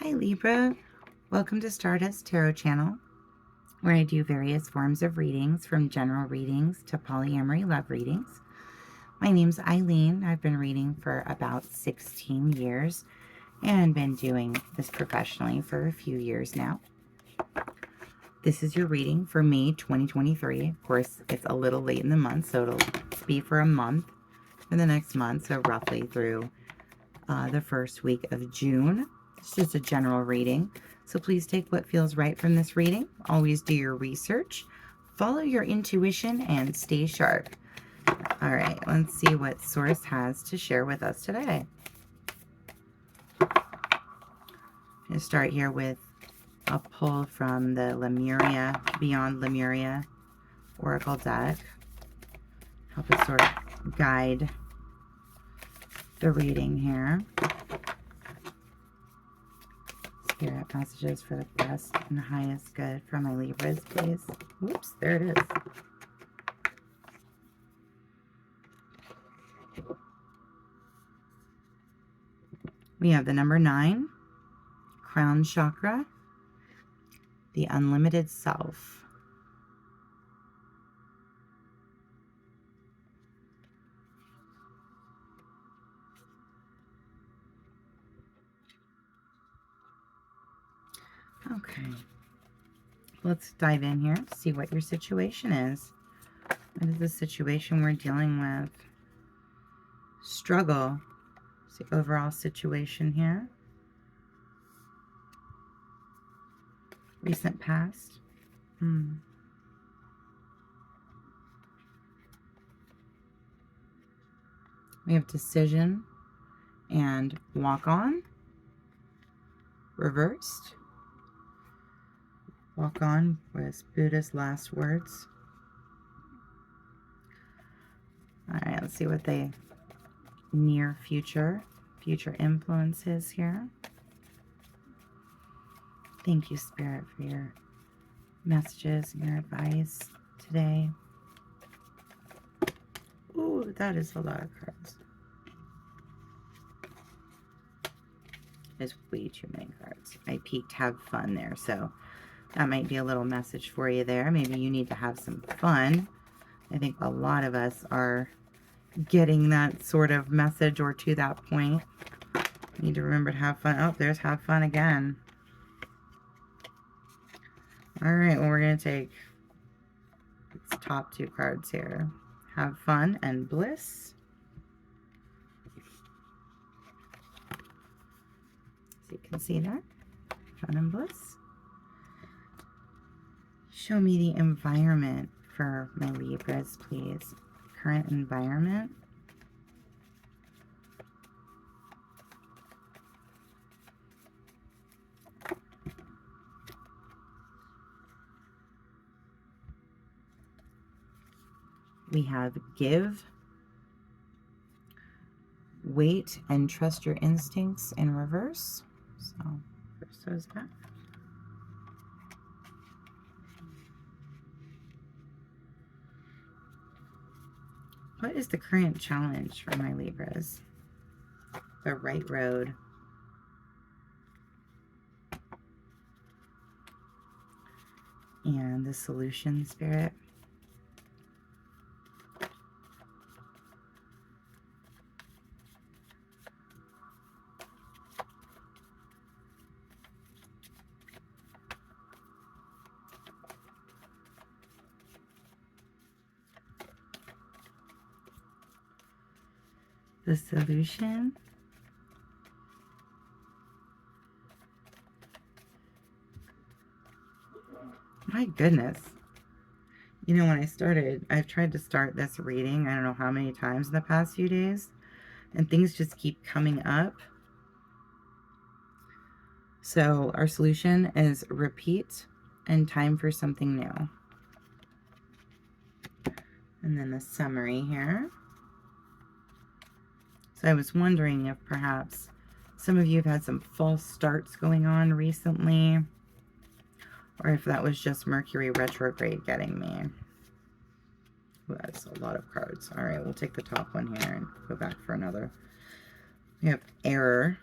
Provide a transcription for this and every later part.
Hi Libra, welcome to Stardust Tarot Channel, where I do various forms of readings, from general readings to polyamory love readings. My name's Eileen. I've been reading for about 16 years and been doing this professionally for a few years now. This is your reading for May 2023. Of course, it's a little late in the month, so it'll be for a month, for the next month, so roughly through the first week of June. It's just a general reading, so please take what feels right from this reading. Always do your research, follow your intuition, and stay sharp. All right, let's see what Source has to share with us today. I'm going to start here with a pull from the Lemuria, Beyond Lemuria Oracle deck. Help us sort of guide the reading here. Spirit messages for the best and highest good for my Libras, please. Whoops, there it is. We have the number 9, Crown Chakra, the Unlimited Self. Okay, let's dive in here, see what your situation is. What is the situation we're dealing with? Struggle. It's the overall situation here. Recent past. We have decision and walk on. Reversed. Walk on was Buddha's last words. All right, let's see what the near future influences here. Thank you, Spirit, for your messages and your advice today. Ooh, that is a lot of cards. There's way too many cards. I peeked have fun there, so that might be a little message for you there. Maybe you need to have some fun. I think a lot of us are getting that sort of message, or to that point. Need to remember to have fun. Oh, there's have fun again. All right, well, we're going to take these top 2 cards here. Have fun and bliss. So you can see that. Fun and bliss. Show me the environment for my Libras, please. Current environment. We have give, wait, and trust your instincts in reverse. So, reverse those back. What is the current challenge for my Libras? The right road. And the solution, Spirit. The solution. My goodness. You know, when I started, I've tried to start this reading, I don't know how many times in the past few days, and things just keep coming up. So our solution is repeat and time for something new. And then the summary here. So I was wondering if perhaps some of you have had some false starts going on recently, or if that was just Mercury retrograde getting me. Ooh, that's a lot of cards. All right, we'll take the top one here and go back for another. We have error.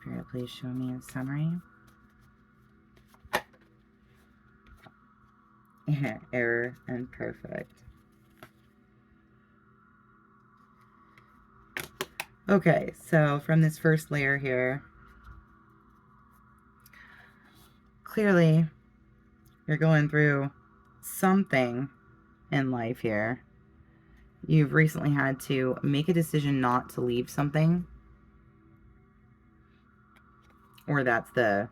Spirit, please show me a summary. Error and perfect. Okay, so from this first layer here, clearly you're going through something in life here. You've recently had to make a decision not to leave something, or that's the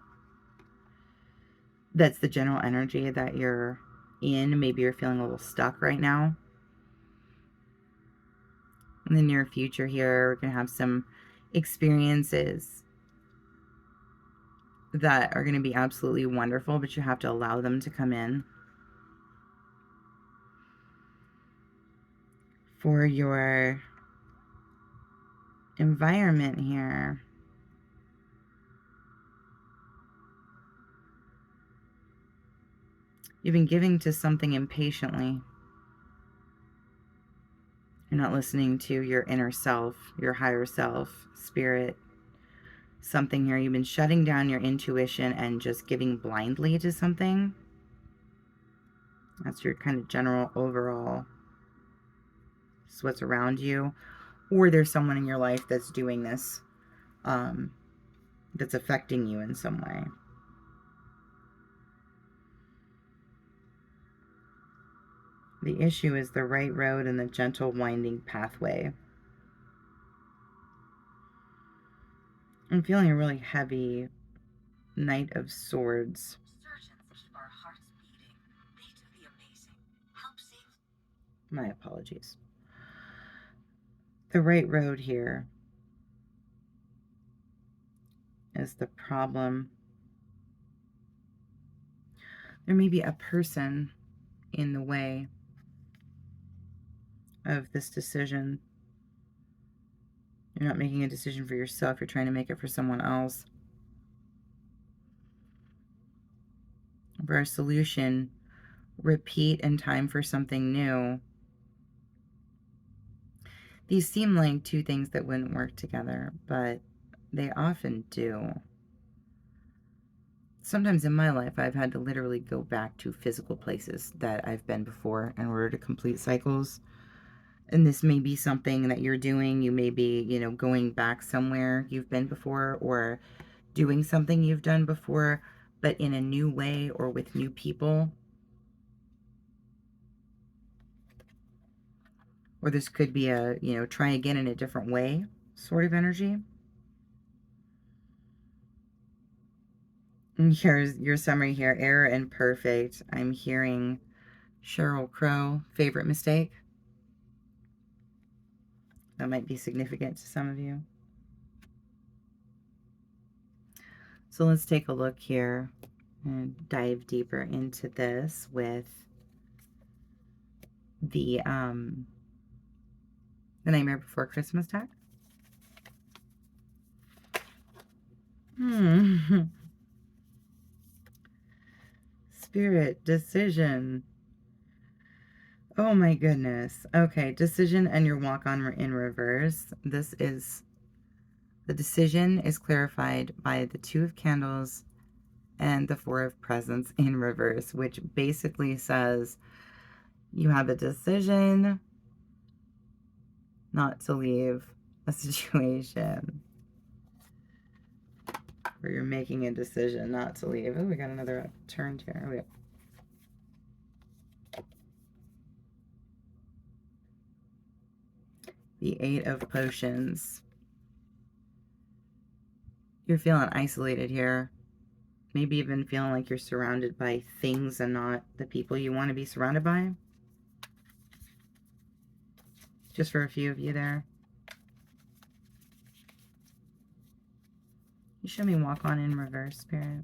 general energy that you're in. Maybe you're feeling a little stuck right now. In the near future here, we're going to have some experiences that are going to be absolutely wonderful, but you have to allow them to come in. For your environment here, you've been giving to something impatiently. You're not listening to your inner self, your higher self, spirit, something here. You've been shutting down your intuition and just giving blindly to something. That's your kind of general overall. It's what's around you. Or there's someone in your life that's doing this, that's affecting you in some way. The issue is the right road and the gentle winding pathway. I'm feeling a really heavy Knight of Swords. My apologies. The right road here is the problem. There may be a person in the way of this decision. You're not making a decision for yourself. You're trying to make it for someone else. For a solution, repeat and time for something new. These seem like two things that wouldn't work together, but they often do. Sometimes in my life, I've had to literally go back to physical places that I've been before in order to complete cycles. And this may be something that you're doing. You may be, going back somewhere you've been before, or doing something you've done before, but in a new way or with new people. Or this could be a, try again in a different way sort of energy. And here's your summary here. Error and perfect. I'm hearing Sheryl Crow, favorite mistake. That might be significant to some of you. So let's take a look here and dive deeper into this with the Nightmare Before Christmas deck. Spirit, decision. Oh my goodness. Okay, decision and your walk on in reverse. This is, the decision is clarified by the Two of Candles and the Four of Presents in reverse, which basically says you have a decision not to leave a situation, or you're making a decision not to leave. Oh, we got another turned here. Oh, yeah. The Eight of Potions. You're feeling isolated here. Maybe even feeling like you're surrounded by things and not the people you want to be surrounded by. Just for a few of you there. You show me walk on in reverse, Spirit.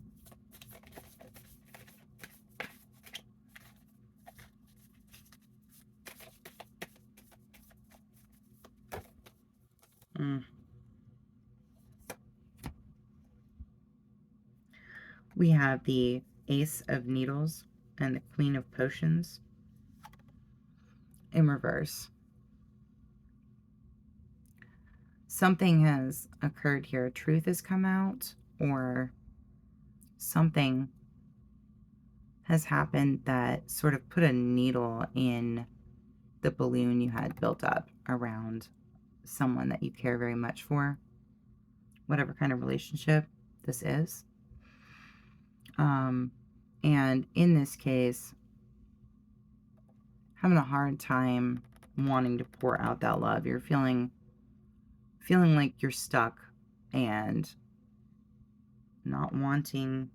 We have the Ace of Needles and the Queen of Potions in reverse. something has occurred here. Truth has come out, or something has happened that sort of put a needle in the balloon you had built up around someone that you care very much for, whatever kind of relationship this is. And in this case, having a hard time wanting to pour out that love. You're feeling like you're stuck and not wanting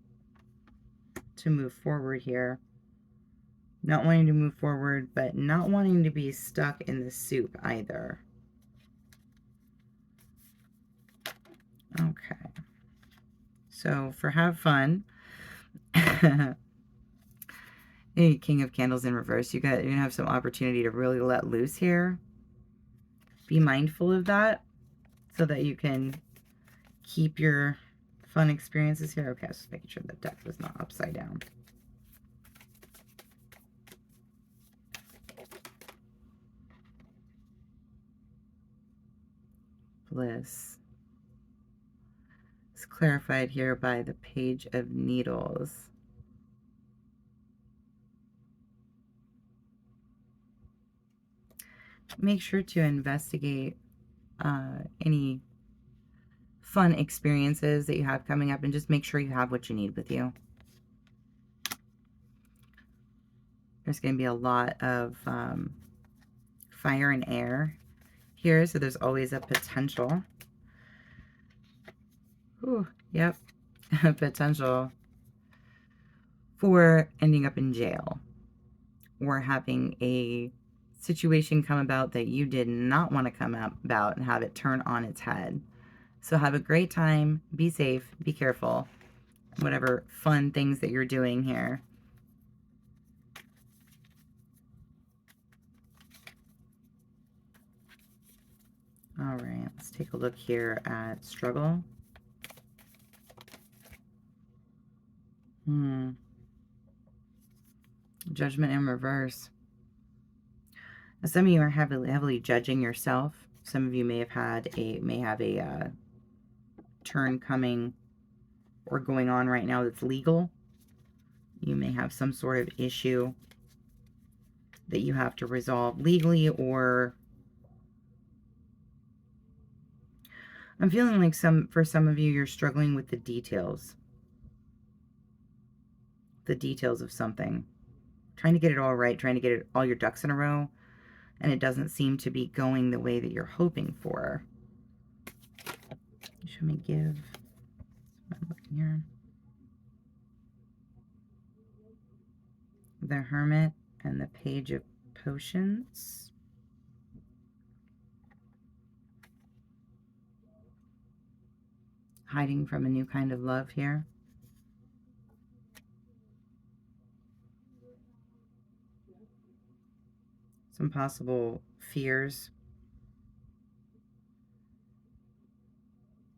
to move forward here. Not wanting to move forward, but not wanting to be stuck in the soup either. Okay. So for have fun, King of Candles in reverse, you're gonna have some opportunity to really let loose here. Be mindful of that so that you can keep your fun experiences here. Okay, just making sure the deck was not upside down. Bliss. It's clarified here by the Page of Needles. Make sure to investigate any fun experiences that you have coming up, and just make sure you have what you need with you. There's going to be a lot of fire and air here, so there's always a potential. Ooh, yep, a potential for ending up in jail or having a situation come about that you did not want to come about and have it turn on its head. So have a great time, be safe, be careful, whatever fun things that you're doing here. All right, let's take a look here at struggle. Judgment in reverse. Now, some of you are heavily judging yourself. Some of you may have a turn coming or going on right now that's legal. You may have some sort of issue that you have to resolve legally, or I'm feeling like for some of you, you're struggling with the details of something, trying to get it all right, trying to get all your ducks in a row, and it doesn't seem to be going the way that you're hoping for. Should we give? I'm looking here. The Hermit and the Page of Potions. Hiding from a new kind of love here. Some possible fears.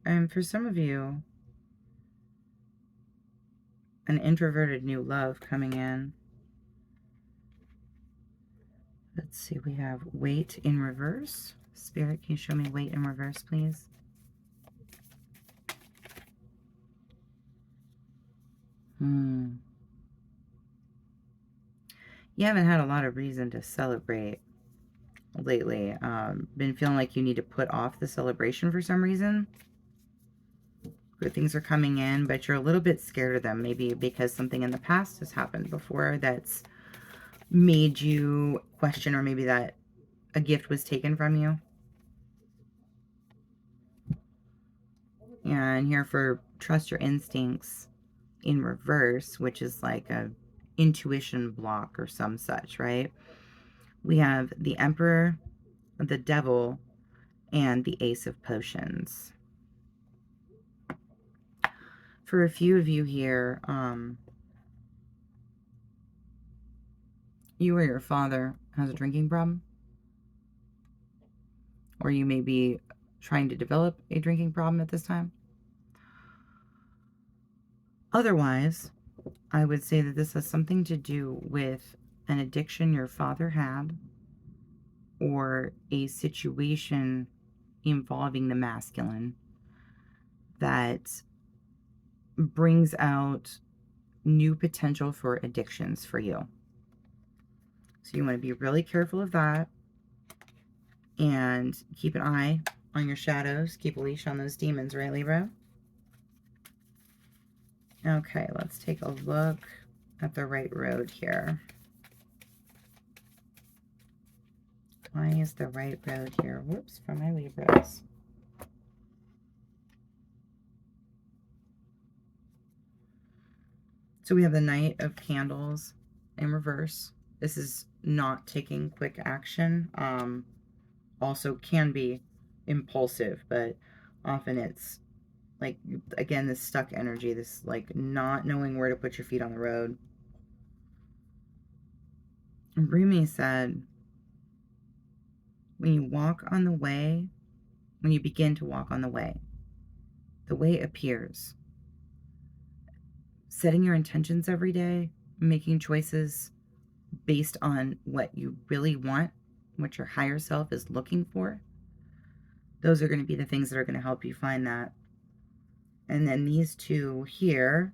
And for some of you, an introverted new love coming in. Let's see, we have Weight in reverse. Spirit, can you show me Weight in reverse, please? You haven't had a lot of reason to celebrate lately. Been feeling like you need to put off the celebration for some reason. Good things are coming in, but you're a little bit scared of them. Maybe because something in the past has happened before that's made you question, or maybe that a gift was taken from you. And here for Trust Your Instincts in reverse, which is like a intuition block or some such, right? We have the Emperor, the Devil, and the Ace of Potions. For a few of you here, you or your father has a drinking problem, or you may be trying to develop a drinking problem at this time. Otherwise, I would say that this has something to do with an addiction your father had, or a situation involving the masculine that brings out new potential for addictions for you. So you want to be really careful of that and keep an eye on your shadows. Keep a leash on those demons, right, Libra? Okay, let's take a look at the right road here. Why is the right road here? Whoops, for my Libras. So we have the Knight of Candles in reverse. This is not taking quick action. Also can be impulsive, but often it's like, again, this stuck energy, this like not knowing where to put your feet on the road. Rumi said, when you walk on the way, when you begin to walk on the way appears. Setting your intentions every day, making choices based on what you really want, what your higher self is looking for, those are going to be the things that are going to help you find that. And then these two here,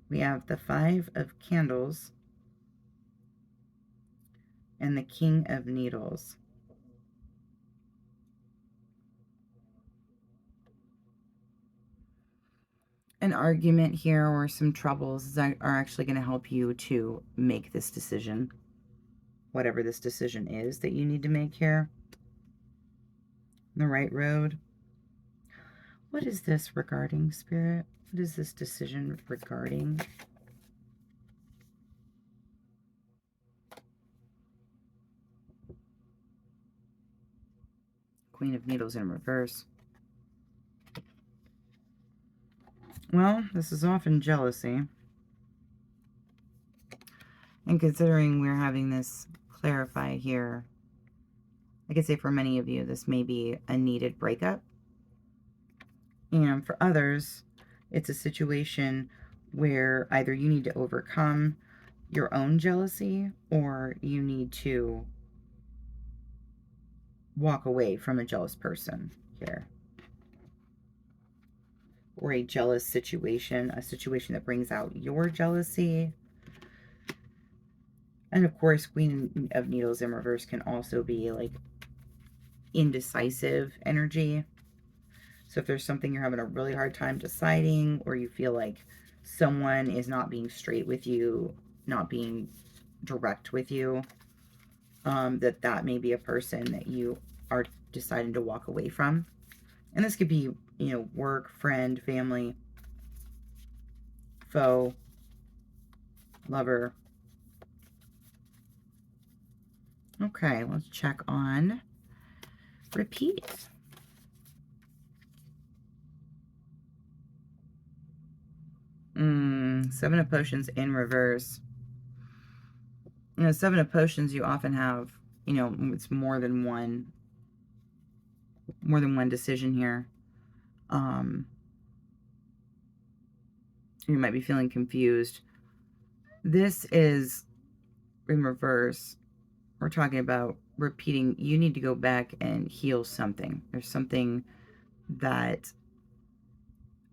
we have the Five of Candles and the King of Needles. An argument here or some troubles are actually going to help you to make this decision, whatever this decision is that you need to make here. The right road. What is this regarding, Spirit? What is this decision regarding? Queen of Needles in reverse. Well, this is often jealousy. And considering we're having this clarify here, I could say for many of you, this may be a needed breakup. And for others, it's a situation where either you need to overcome your own jealousy or you need to walk away from a jealous person here. Or a jealous situation, a situation that brings out your jealousy. And of course, Queen of Needles in reverse can also be like indecisive energy. So if there's something you're having a really hard time deciding, or you feel like someone is not being straight with you, not being direct with you, that may be a person that you are deciding to walk away from. And this could be, work, friend, family, foe, lover. Okay, let's check on repeat. Seven of Potions in reverse. Seven of Potions, you often have, it's more than one decision here. You might be feeling confused. This is in reverse. We're talking about repeating. You need to go back and heal something. There's something that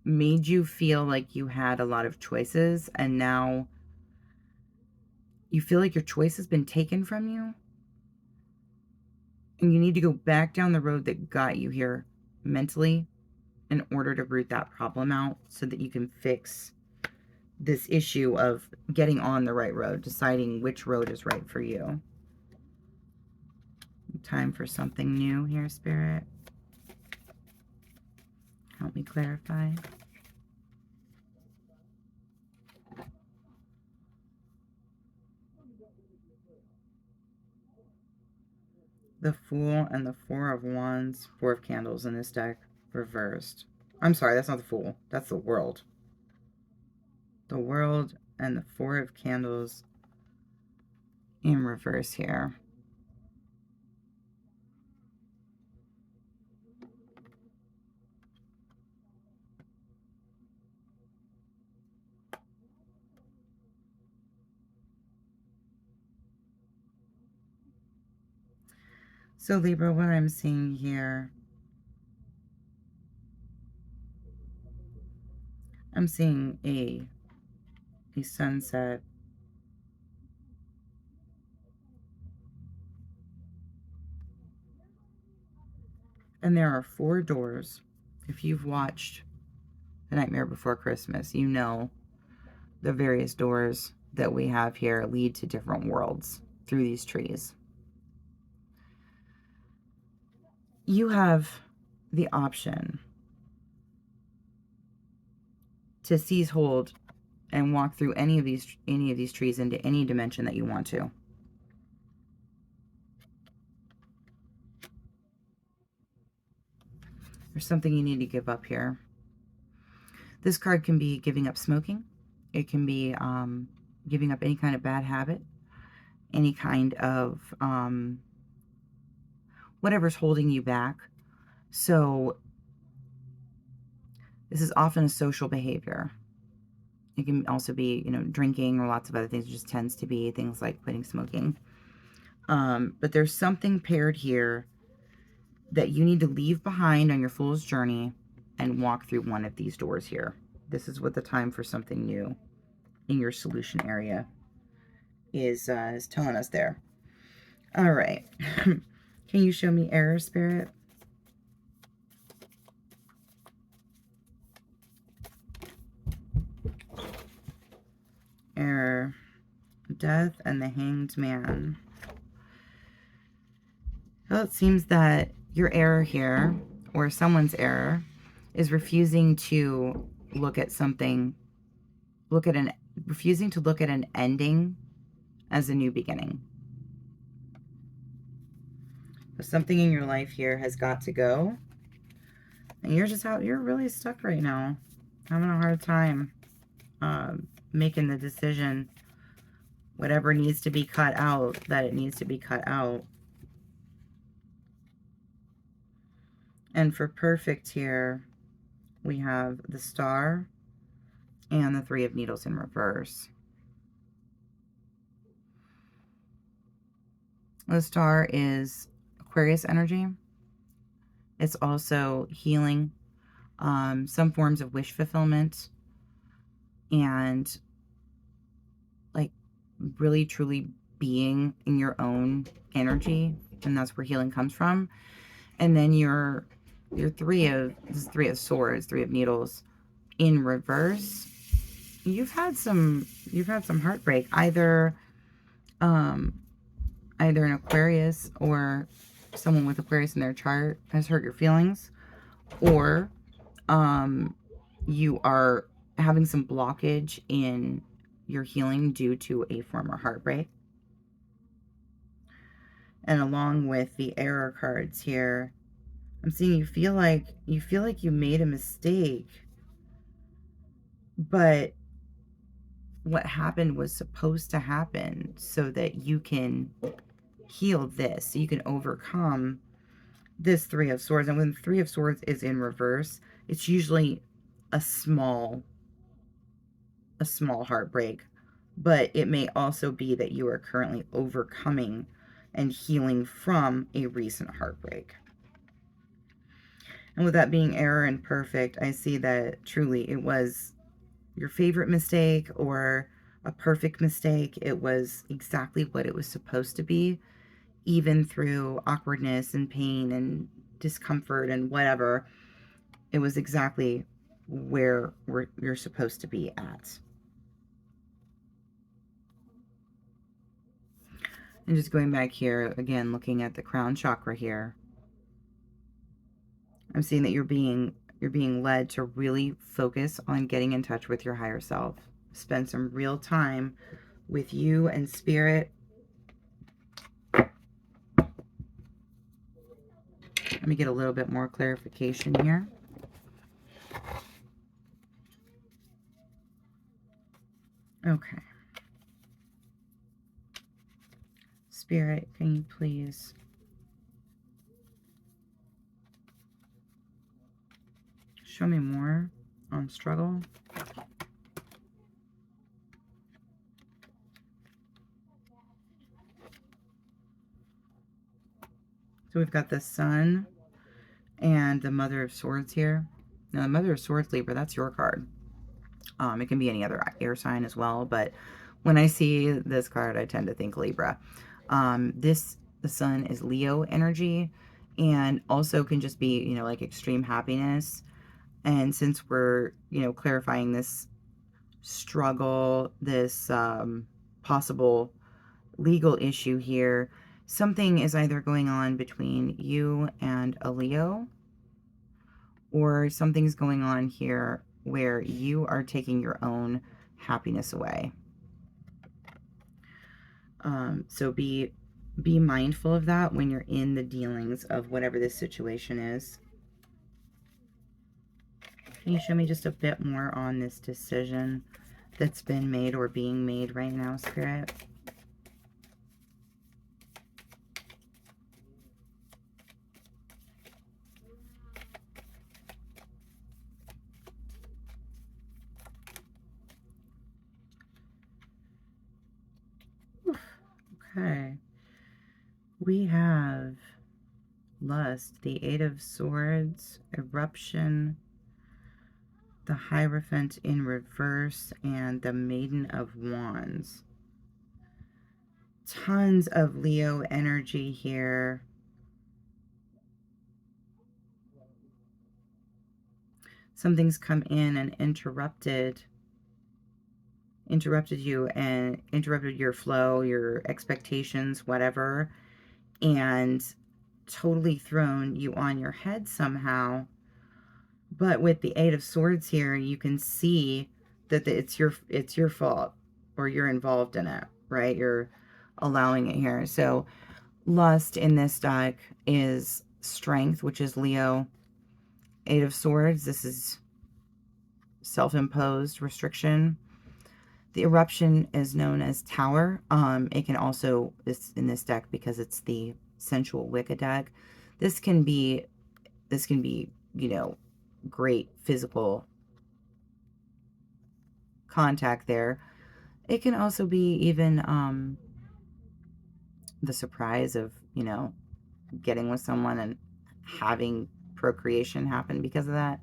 made you feel like you had a lot of choices, and now you feel like your choice has been taken from you. And you need to go back down the road that got you here mentally in order to root that problem out so that you can fix this issue of getting on the right road, deciding which road is right for you. Time for something new here, Spirit. Help me clarify. The Fool and the Four of Wands, Four of Candles in this deck, reversed. I'm sorry, that's not the Fool. That's the World. The World and the Four of Candles in reverse here. So Libra, what I'm seeing here I'm seeing a sunset. And there are 4 doors. If you've watched The Nightmare Before Christmas, you know the various doors that we have here lead to different worlds through these trees. You have the option to seize hold and walk through any of these trees into any dimension that you want to. There's something you need to give up here. This card can be giving up smoking. It can be giving up any kind of bad habit, any kind of whatever's holding you back. So this is often a social behavior. It can also be, drinking or lots of other things. It just tends to be things like quitting smoking. But there's something paired here that you need to leave behind on your fool's journey and walk through one of these doors here. This is what the time for something new in your solution area is telling us there. All right. Can you show me error, Spirit? Error. Death and the Hanged Man. Well, it seems that your error here, or someone's error, is refusing to look at something, refusing to look at an ending as a new beginning. So something in your life here has got to go. And you're really stuck right now. Having a hard time making the decision. Whatever needs to be cut out, that it needs to be cut out. And for perfect here, we have the Star and the 3 of Needles in reverse. The Star is Aquarius energy. It's also healing, some forms of wish fulfillment, and like really truly being in your own energy, and that's where healing comes from. And then your 3 of Swords, 3 of Needles in reverse. You've had some heartbreak, either an Aquarius or someone with Aquarius in their chart has hurt your feelings, or you are having some blockage in your healing due to a former heartbreak. And along with the error cards here, I'm seeing you feel like you made a mistake, but what happened was supposed to happen so that you can heal this, so you can overcome this 3 of Swords. And when 3 of Swords is in reverse, it's usually a small heartbreak, but it may also be that you are currently overcoming and healing from a recent heartbreak. And with that being error and perfect, I see that truly it was your favorite mistake or a perfect mistake. It was exactly what it was supposed to be, even through awkwardness and pain and discomfort and whatever. It was exactly where you're supposed to be at. And just going back here, again, looking at the crown chakra here, I'm seeing that you're being led to really focus on getting in touch with your higher self. Spend some real time with you and Spirit. Let me get a little bit more clarification here. Okay. Spirit, can you please show me more on struggle? So we've got the Sun and the Mother of Swords here. Now, the Mother of Swords, Libra, that's your card. It can be any other air sign as well, but when I see this card, I tend to think Libra. The sun is Leo energy, and also can just be, you know, like extreme happiness. And since we're, you know, clarifying this struggle, this possible legal issue here, something is either going on between you and a Leo, or something's going on here where you are taking your own happiness away. So be mindful of that when you're in the dealings of whatever this situation is. Can you show me just a bit more on this decision that's been made or being made right now, Spirit? Okay. We have Lust, the Eight of Swords, Eruption, the Hierophant in reverse, and the Maiden of Wands. Tons of Leo energy here. Something's come in and interrupted you and interrupted your flow, your expectations, whatever, and totally thrown you on your head somehow. But with the Eight of Swords here, you can see that it's your fault, or you're involved in it, right? You're allowing it here. So Lust in this deck is Strength, which is Leo. Eight of Swords, this is self-imposed restriction. The Eruption is known as Tower. It can also, it's in this deck because it's the sensual Wicca deck. This can be, you know, great physical contact there. It can also be even the surprise of, you know, getting with someone and having procreation happen because of that.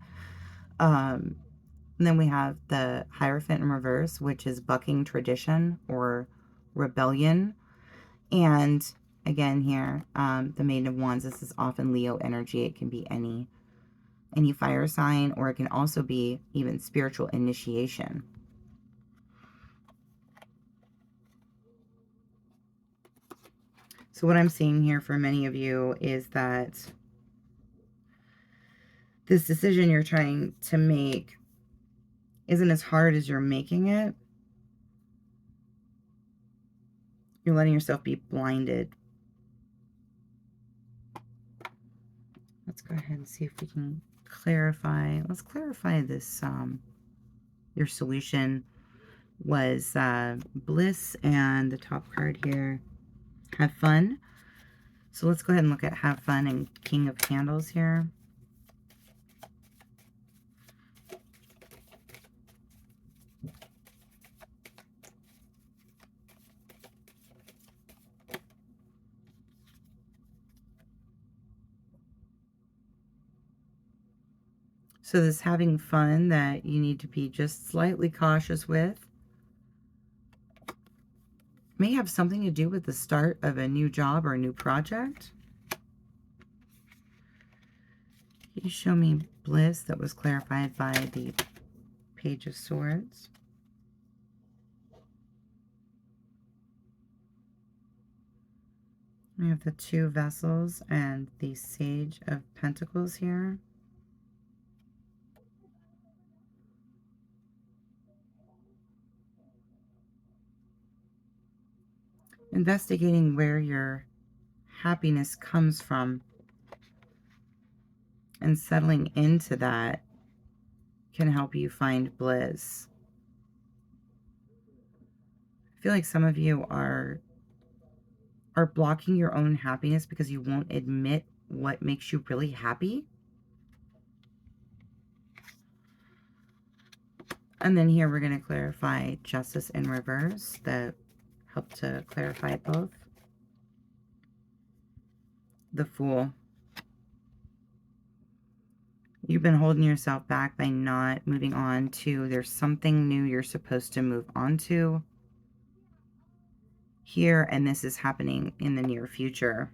And then we have the Hierophant in reverse, which is bucking tradition or rebellion. And again here, the Maiden of Wands, this is often Leo energy. It can be any fire sign, or it can also be even spiritual initiation. So what I'm seeing here for many of you is that this decision you're trying to make isn't as hard as you're making it. You're letting yourself be blinded. Let's go ahead and see if we can clarify. Let's clarify this. Your solution was bliss, and the top card here, have fun. So let's go ahead and look at have fun and King of Candles here. So this having fun that you need to be just slightly cautious with may have something to do with the start of a new job or a new project. Can you show me bliss that was clarified by the Page of Swords? We have the Two Vessels and the Sage of Pentacles here. Investigating where your happiness comes from and settling into that can help you find bliss. I feel like some of you are blocking your own happiness because you won't admit what makes you really happy. And then here we're going to clarify Justice in reverse that help to clarify both. The Fool. You've been holding yourself back by not moving on to, there's something new you're supposed to move on to here, and this is happening in the near future.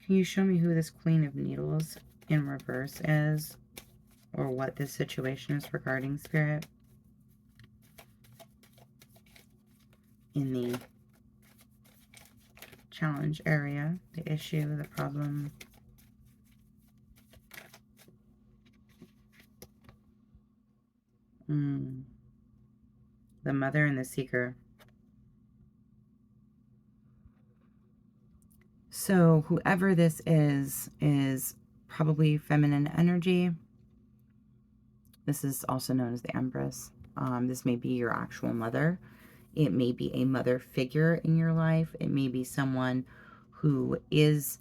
Can you show me who this Queen of Needles in reverse is, or what this situation is regarding, Spirit? In the challenge area, the issue, the problem. The Mother and the Seeker. So whoever this is probably feminine energy. This is also known as the Empress. This may be your actual mother. It may be a mother figure in your life. It may be someone who is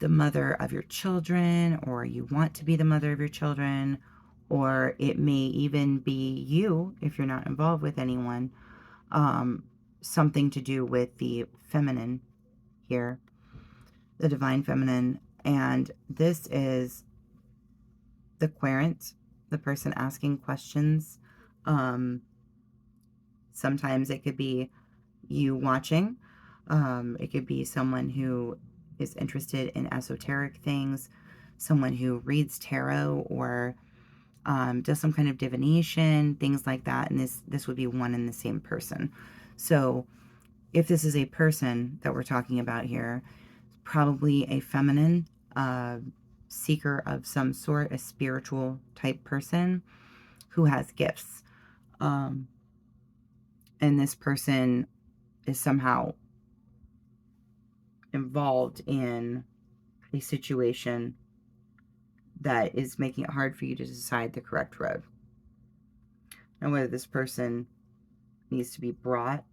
the mother of your children, or you want to be the mother of your children, or it may even be you if you're not involved with anyone. Something to do with the feminine here, the divine feminine. And this is the querent, the person asking questions. Sometimes it could be you watching. It could be someone who is interested in esoteric things, someone who reads tarot or does some kind of divination, things like that. And this would be one and the same person. So if this is a person that we're talking about here, probably a feminine seeker of some sort, a spiritual type person who has gifts. And this person is somehow involved in a situation that is making it hard for you to decide the correct road. And whether this person needs to be brought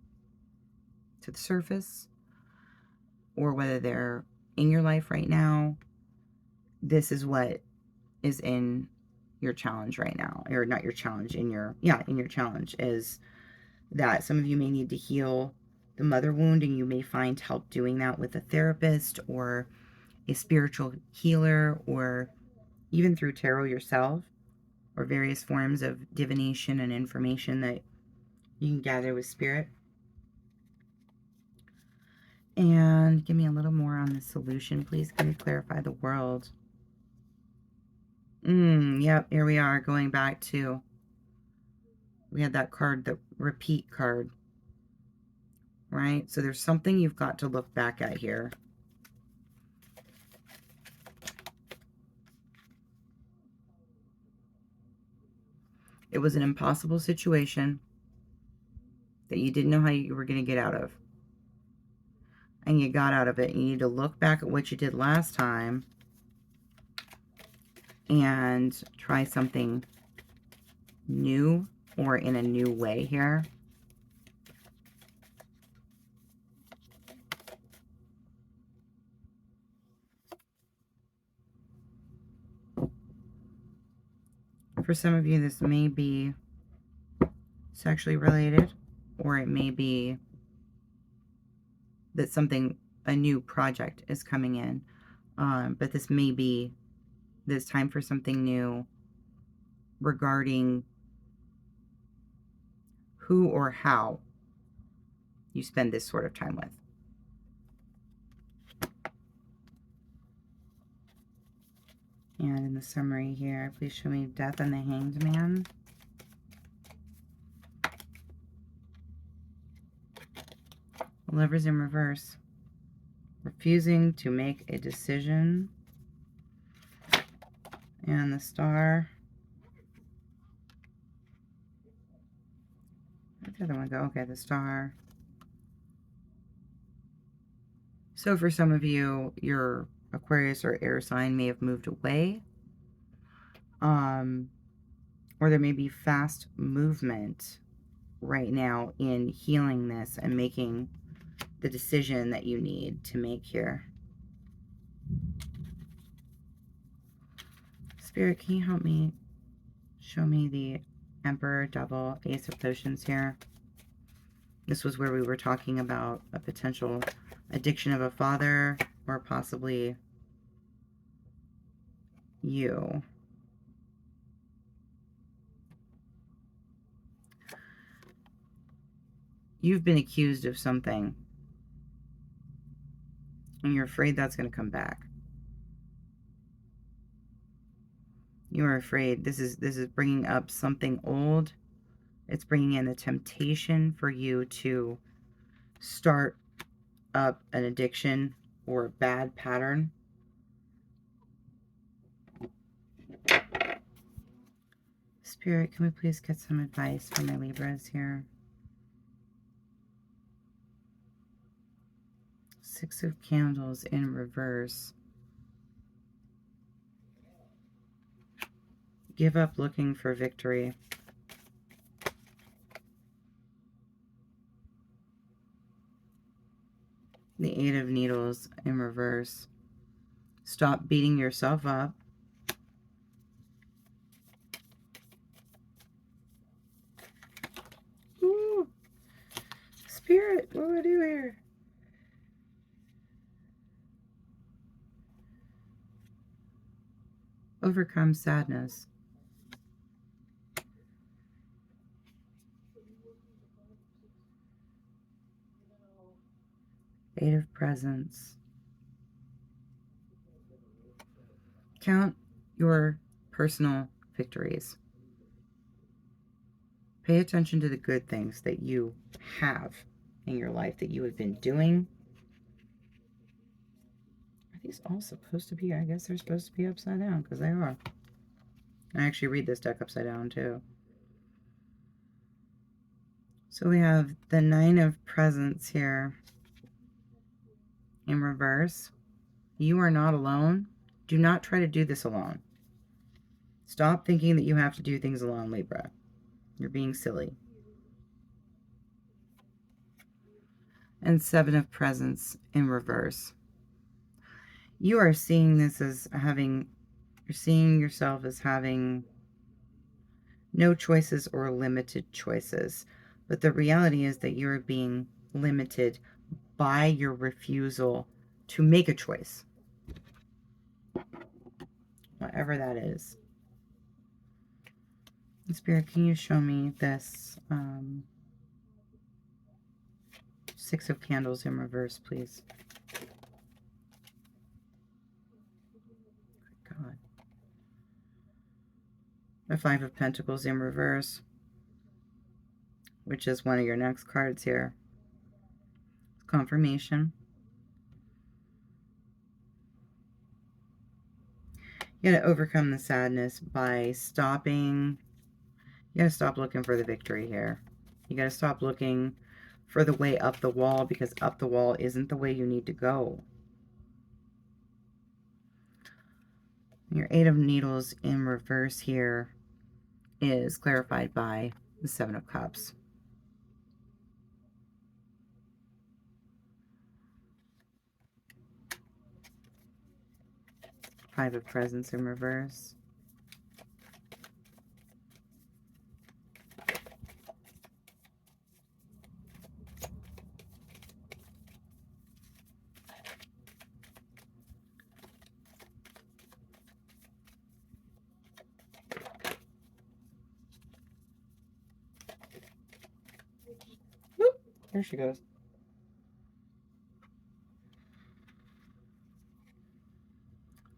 to the surface or whether they're in your life right now, this is what is in your challenge right now. Or not your challenge, in your challenge, is that some of you may need to heal the mother wound, and you may find help doing that with a therapist or a spiritual healer, or even through tarot yourself, or various forms of divination and information that you can gather with spirit. And give me a little more on the solution, please. Can you clarify the world? Yep, here we are, going back to, we had that card, the repeat card, right? So there's something you've got to look back at here. It was an impossible situation that you didn't know how you were going to get out of. And you got out of it. You need to look back at what you did last time and try something new or in a new way here. For some of you, this may be sexually related, or it may be that a new project is coming in. But this may be this time for something new regarding who or how you spend this sort of time with. And in the summary here, please show me Death and the Hanged Man. Lovers in reverse. Refusing to make a decision. And the Star. Where'd the other one go? Okay, the Star. So for some of you, your Aquarius or air sign may have moved away. Or there may be fast movement right now in healing this and making the decision that you need to make here. Spirit, can you help me Show me the Emperor, Devil, Ace of Potions here. This was where we were talking about a potential addiction of a father, or possibly you. You've been accused of something, and you're afraid that's going to come back. You are afraid this is bringing up something old. It's bringing in the temptation for you to start up an addiction or a bad pattern. Spirit, can we please get some advice for my Libras here? Six of Candles in reverse. Give up looking for victory. The Eight of Needles in reverse. Stop beating yourself up. Ooh. Spirit, what do I do here? Overcome sadness. Eight of Presents. Count your personal victories. Pay attention to the good things that you have in your life that you have been doing. Are these all supposed to be? I guess they're supposed to be upside down, because they are. I actually read this deck upside down too. So we have the Nine of Presents here in reverse. You are not alone. Do not try to do this alone. Stop thinking that you have to do things alone, Libra. You're being silly. And Seven of Presents in reverse. You are seeing this as having, you're seeing yourself as having no choices or limited choices. But the reality is that you're being limited by your refusal to make a choice. Whatever that is. Spirit, can you show me this Six of Candles in reverse, please? God. The Five of Pentacles in reverse, which is one of your next cards here. Confirmation. You got to overcome the sadness by stopping. You got to stop looking for the victory here. You got to stop looking for the way up the wall, because up the wall isn't the way you need to go. Your Eight of Needles in reverse here is clarified by the Seven of Cups. Five of Presents in reverse. Whoop, there she goes.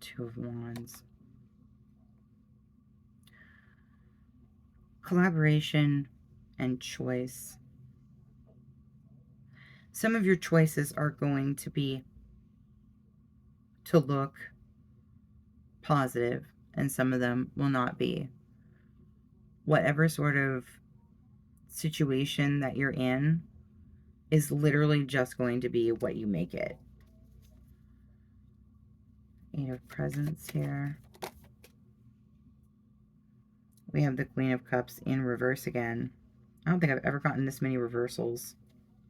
Two of Wands. Collaboration and choice. Some of your choices are going to be to look positive, and some of them will not be. Whatever sort of situation that you're in is literally just going to be what you make it. Eight of Presents here. We have the Queen of Cups in reverse again. I don't think I've ever gotten this many reversals.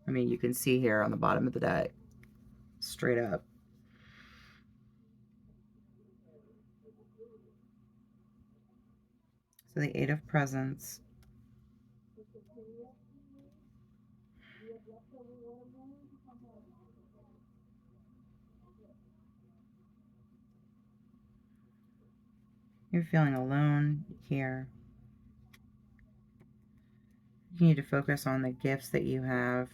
I mean, you can see here on the bottom of the deck. Straight up. So the Eight of Presents. You're feeling alone here. You need to focus on the gifts that you have,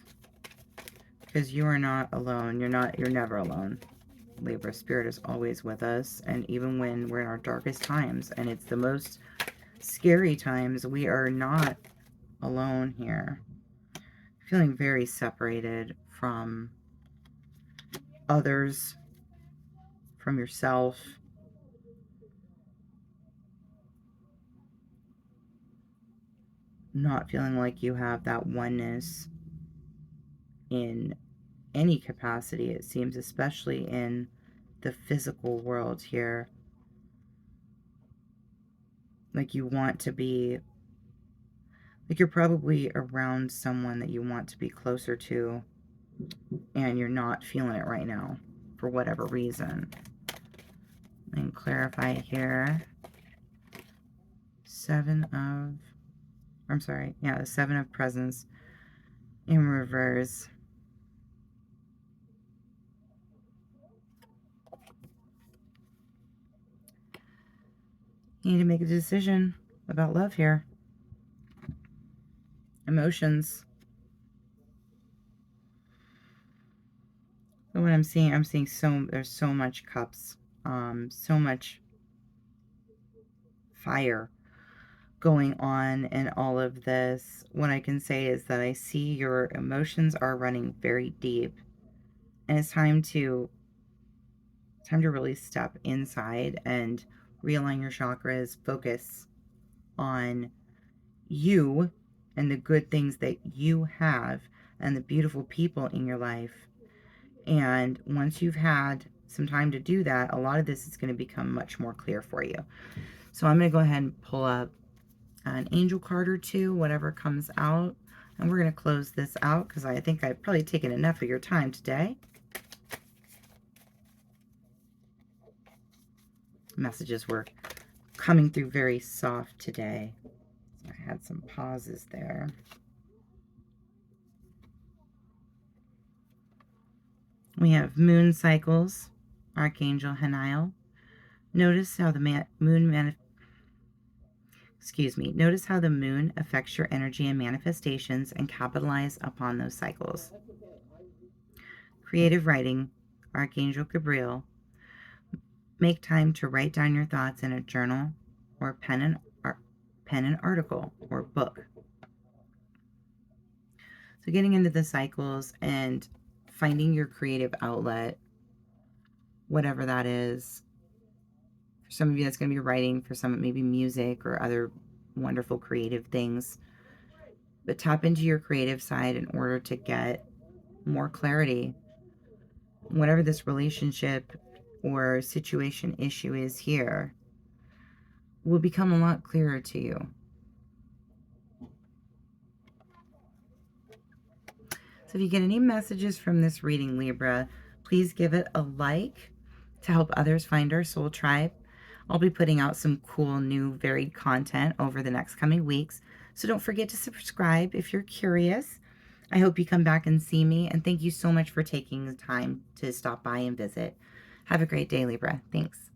because you are not alone. You're never alone. Libra, Spirit is always with us, and even when we're in our darkest times, and it's the most scary times, we are not alone here. Feeling very separated from others, from yourself. Not feeling like you have that oneness in any capacity, it seems, especially in the physical world here. Like you want to be, like you're probably around someone that you want to be closer to, and you're not feeling it right now for whatever reason. And clarify here. The Seven of Presents in reverse. You need to make a decision about love here. Emotions. So what I'm seeing there's so much cups, so much fire going on in all of this. What I can say is that I see your emotions are running very deep, and it's time to really step inside and realign your chakras, focus on you and the good things that you have and the beautiful people in your life. And once you've had some time to do that, a lot of this is going to become much more clear for you. So I'm going to go ahead and pull up an angel card or two, whatever comes out. And we're going to close this out because I think I've probably taken enough of your time today. Messages were coming through very soft today. So I had some pauses there. We have moon cycles, Archangel Haniel. Notice how the Notice how the moon affects your energy and manifestations, and capitalize upon those cycles. Creative writing, Archangel Gabriel. Make time to write down your thoughts in a journal or pen an article or book. So getting into the cycles and finding your creative outlet, whatever that is. For some of you, that's going to be writing. For some, it may be music or other wonderful creative things. But tap into your creative side in order to get more clarity. Whatever this relationship or situation issue is here will become a lot clearer to you. So if you get any messages from this reading, Libra, please give it a like to help others find our soul tribe. I'll be putting out some cool new varied content over the next coming weeks. So don't forget to subscribe if you're curious. I hope you come back and see me. And thank you so much for taking the time to stop by and visit. Have a great day, Libra. Thanks.